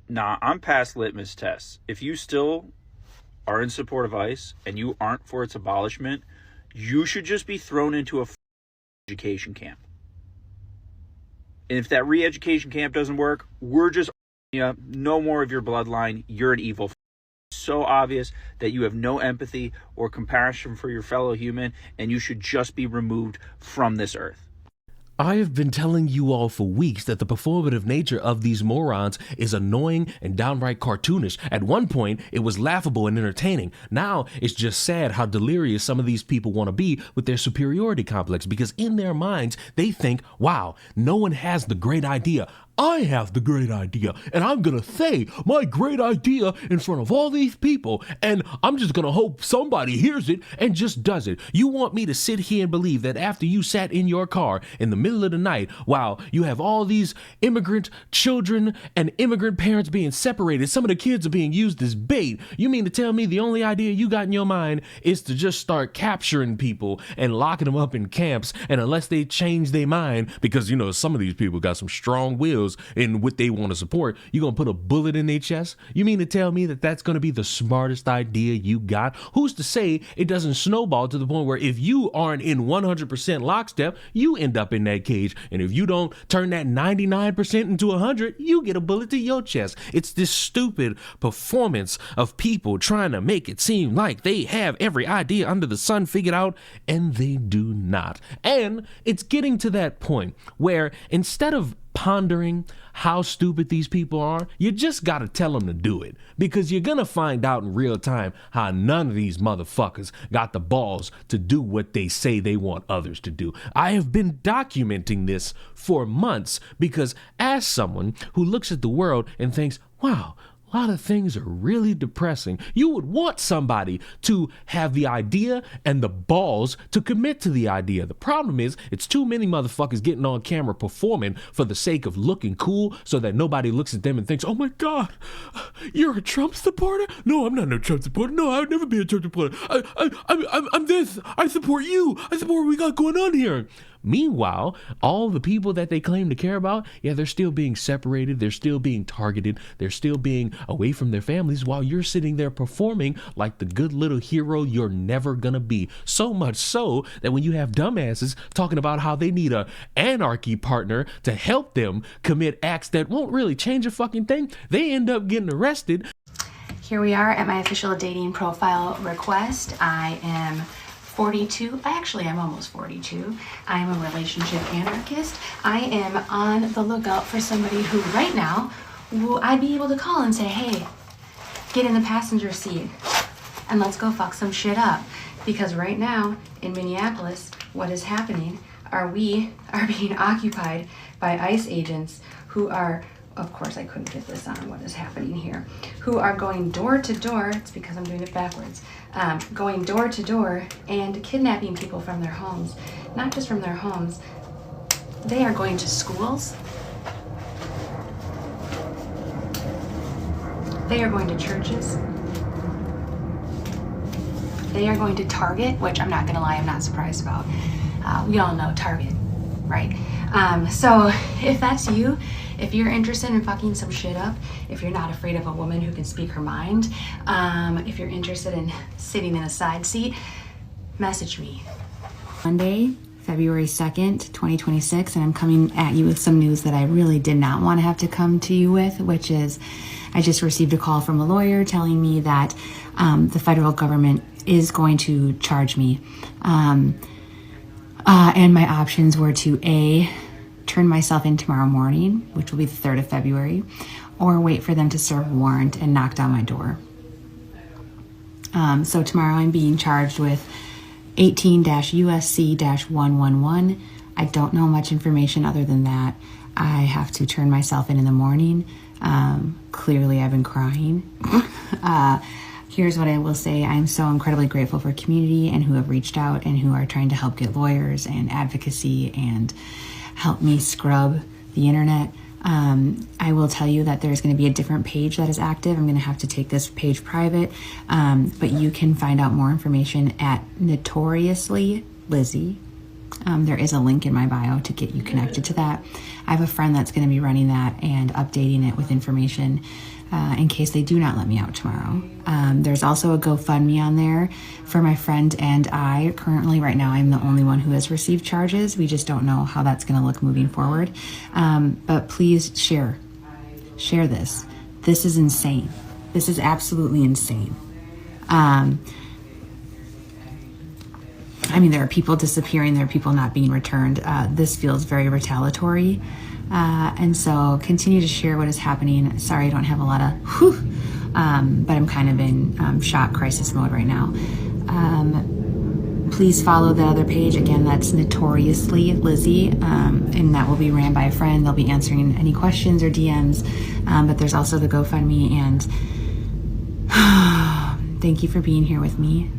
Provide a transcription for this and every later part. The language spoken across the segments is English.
Nah, I'm past litmus tests. If you still are in support of ICE and you aren't for its abolishment, you should just be thrown into a education camp. And if that re-education camp doesn't work, we're just no more of your bloodline. You're an evil. So obvious that you have no empathy or compassion for your fellow human, and you should just be removed from this earth. I have been telling you all for weeks that the performative nature of these morons is annoying and downright cartoonish. At one point, it was laughable and entertaining. Now, it's just sad how delirious some of these people want to be with their superiority complex, because in their minds, they think, wow, no one has the great idea. I have the great idea, and I'm gonna say my great idea in front of all these people, and I'm just gonna hope somebody hears it and just does it. You want me to sit here and believe that after you sat in your car in the middle of the night while you have all these immigrant children and immigrant parents being separated, some of the kids are being used as bait, you mean to tell me the only idea you got in your mind is to just start capturing people and locking them up in camps, and unless they change their mind, because some of these people got some strong wills in what they want to support, you gonna put a bullet in their chest? You mean to tell me that that's gonna be the smartest idea you got? Who's to say it doesn't snowball to the point where if you aren't in 100% lockstep, you end up in that cage, and if you don't turn that 99% into 100, you get a bullet to your chest. It's this stupid performance of people trying to make it seem like they have every idea under the sun figured out, and they do not. And it's getting to that point where instead of pondering how stupid these people are, you just gotta tell them to do it, because you're gonna find out in real time how none of these motherfuckers got the balls to do what they say they want others to do. I have been documenting this for months because as someone who looks at the world and thinks, wow, a lot of things are really depressing, you would want somebody to have the idea and the balls to commit to the idea. The problem is, it's too many motherfuckers getting on camera performing for the sake of looking cool so that nobody looks at them and thinks, oh my God, you're a Trump supporter? No, I'm not no Trump supporter. No, I would never be a Trump supporter. I'm this. I support you. I support what we got going on here. Meanwhile, all the people that they claim to care about, they're still being separated, they're still being targeted, they're still being away from their families while you're sitting there performing like the good little hero you're never gonna be. So much so that when you have dumbasses talking about how they need a anarchy partner to help them commit acts that won't really change a fucking thing, they end up getting arrested. Here we are at my official dating profile request. I am 42. Actually, I'm almost 42. I am a relationship anarchist. I am on the lookout for somebody who right now I'd be able to call and say, hey, get in the passenger seat and let's go fuck some shit up. Because right now in Minneapolis, what is happening are we are being occupied by ICE agents who are, of course I couldn't get this on what is happening here, who are going door to door, it's because I'm doing it backwards, going door to door and kidnapping people from their homes. Not just from their homes, they are going to schools, they are going to churches, they are going to Target, which I'm not gonna lie, I'm not surprised about. We all know Target, right? So if that's you, if you're interested in fucking some shit up, if you're not afraid of a woman who can speak her mind, if you're interested in sitting in a side seat, message me. Monday, February 2nd, 2026, and I'm coming at you with some news that I really did not want to have to come to you with, which is I just received a call from a lawyer telling me that the federal government is going to charge me. And my options were to A, turn myself in tomorrow morning, which will be the 3rd of February, or wait for them to serve a warrant and knock down my door. So tomorrow I'm being charged with 18-USC-111. I don't know much information other than that. I have to turn myself in the morning. Clearly I've been crying. Here's what I will say. I'm so incredibly grateful for community and who have reached out and who are trying to help get lawyers and advocacy and help me scrub the internet. I will tell you that there's going to be a different page that is active. I'm going to have to take this page private, but you can find out more information at Notoriously Lizzie. There is a link in my bio to get you connected to that. I have a friend that's going to be running that and updating it with information in case they do not let me out tomorrow. There's also a GoFundMe on there for my friend and I. Currently, right now, I'm the only one who has received charges. We just don't know how that's going to look moving forward. But please share this. This is insane. This is absolutely insane. I mean, there are people disappearing, there are people not being returned. This feels very retaliatory. And so continue to share what is happening. Sorry, I don't have a lot of but I'm kind of in shock crisis mode right now. Please follow the other page. Again, that's Notoriously Lizzie, and that will be ran by a friend. They'll be answering any questions or DMs, but there's also the GoFundMe, and thank you for being here with me.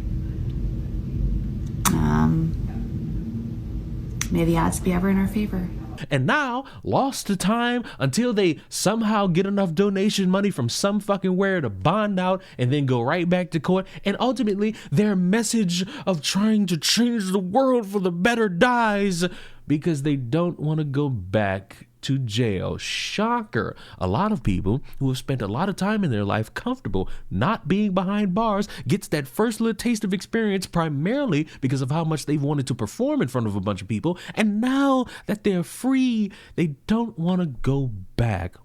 May the odds be ever in our favor. And now, lost to time until they somehow get enough donation money from some fucking where to bond out and then go right back to court. And ultimately, their message of trying to change the world for the better dies because they don't want to go back to jail. Shocker. A lot of people who have spent a lot of time in their life comfortable not being behind bars gets that first little taste of experience primarily because of how much they've wanted to perform in front of a bunch of people. And now that they're free, they don't want to go back.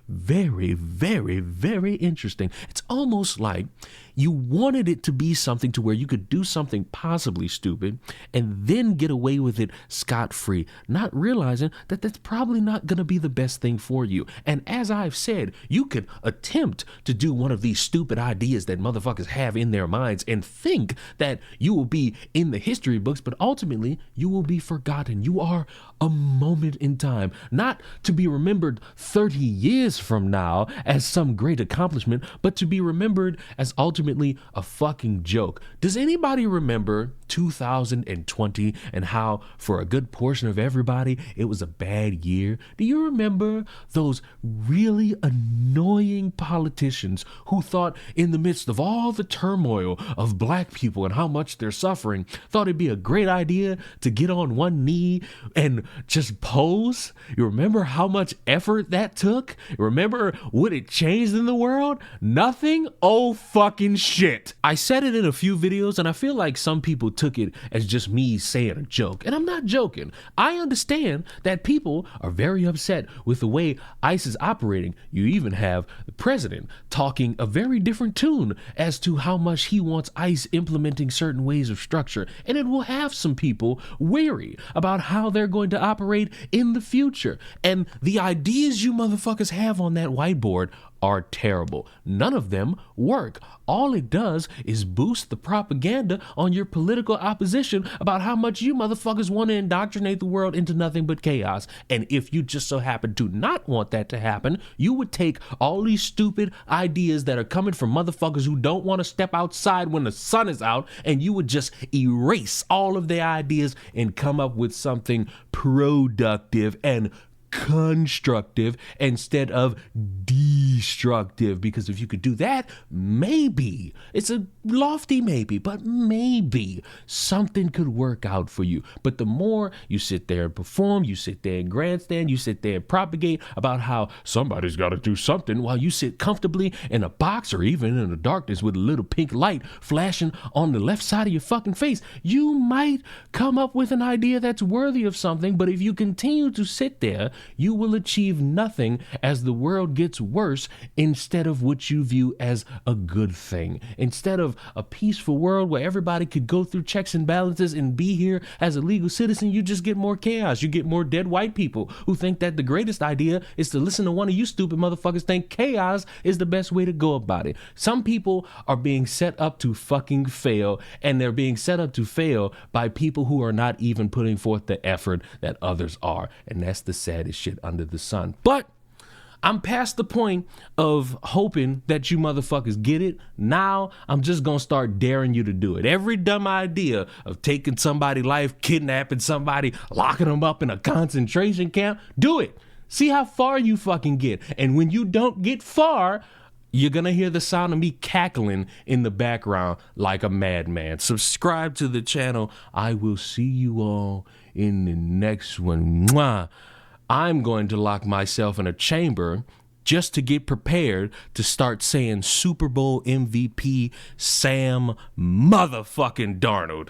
Very, very, very interesting. It's almost like you wanted it to be something to where you could do something possibly stupid and then get away with it scot-free, not realizing that that's probably not going to be the best thing for you. And as I've said, you could attempt to do one of these stupid ideas that motherfuckers have in their minds and think that you will be in the history books, but ultimately you will be forgotten. You are a moment in time, not to be remembered 30 years from now as some great accomplishment, but to be remembered as ultimately a fucking joke. Does anybody remember 2020 and how for a good portion of everybody it was a bad year? Do you remember those really annoying politicians who thought in the midst of all the turmoil of black people and how much they're suffering, thought it'd be a great idea to get on one knee and just pose? You remember how much effort that took? Remember what it changed in the world? Nothing? Oh fucking shit. I said it in a few videos and I feel like some people took it as just me saying a joke. And I'm not joking. I understand that people are very upset with the way ICE is operating. You even have the president talking a very different tune as to how much he wants ICE implementing certain ways of structure. And it will have some people weary about how they're going to operate in the future. And the ideas you motherfuckers have on that whiteboard are terrible. None of them work. All it does is boost the propaganda on your political opposition about how much you motherfuckers want to indoctrinate the world into nothing but chaos. And if you just so happen to not want that to happen, you would take all these stupid ideas that are coming from motherfuckers who don't want to step outside when the sun is out, and you would just erase all of their ideas and come up with something productive and constructive instead of destructive. Because if you could do that, maybe, it's a lofty maybe, but maybe something could work out for you. But the more you sit there and perform, you sit there and grandstand, you sit there and propagate about how somebody's got to do something while you sit comfortably in a box or even in the darkness with a little pink light flashing on the left side of your fucking face, you might come up with an idea that's worthy of something. But if you continue to sit there, you will achieve nothing as the world gets worse instead of what you view as a good thing. Instead of a peaceful world where everybody could go through checks and balances and be here as a legal citizen, you just get more chaos. You get more dead white people who think that the greatest idea is to listen to one of you stupid motherfuckers think chaos is the best way to go about it. Some people are being set up to fucking fail, and they're being set up to fail by people who are not even putting forth the effort that others are. And that's the saddest shit under the sun. But I'm past the point of hoping that you motherfuckers get it. Now I'm just gonna start daring you to do it. Every dumb idea of taking somebody's life, kidnapping somebody, locking them up in a concentration camp, do it. See how far you fucking get. And when you don't get far, you're gonna hear the sound of me cackling in the background like a madman. Subscribe to the channel. I will see you all in the next one. Mwah. I'm going to lock myself in a chamber just to get prepared to start saying Super Bowl MVP Sam motherfucking Darnold.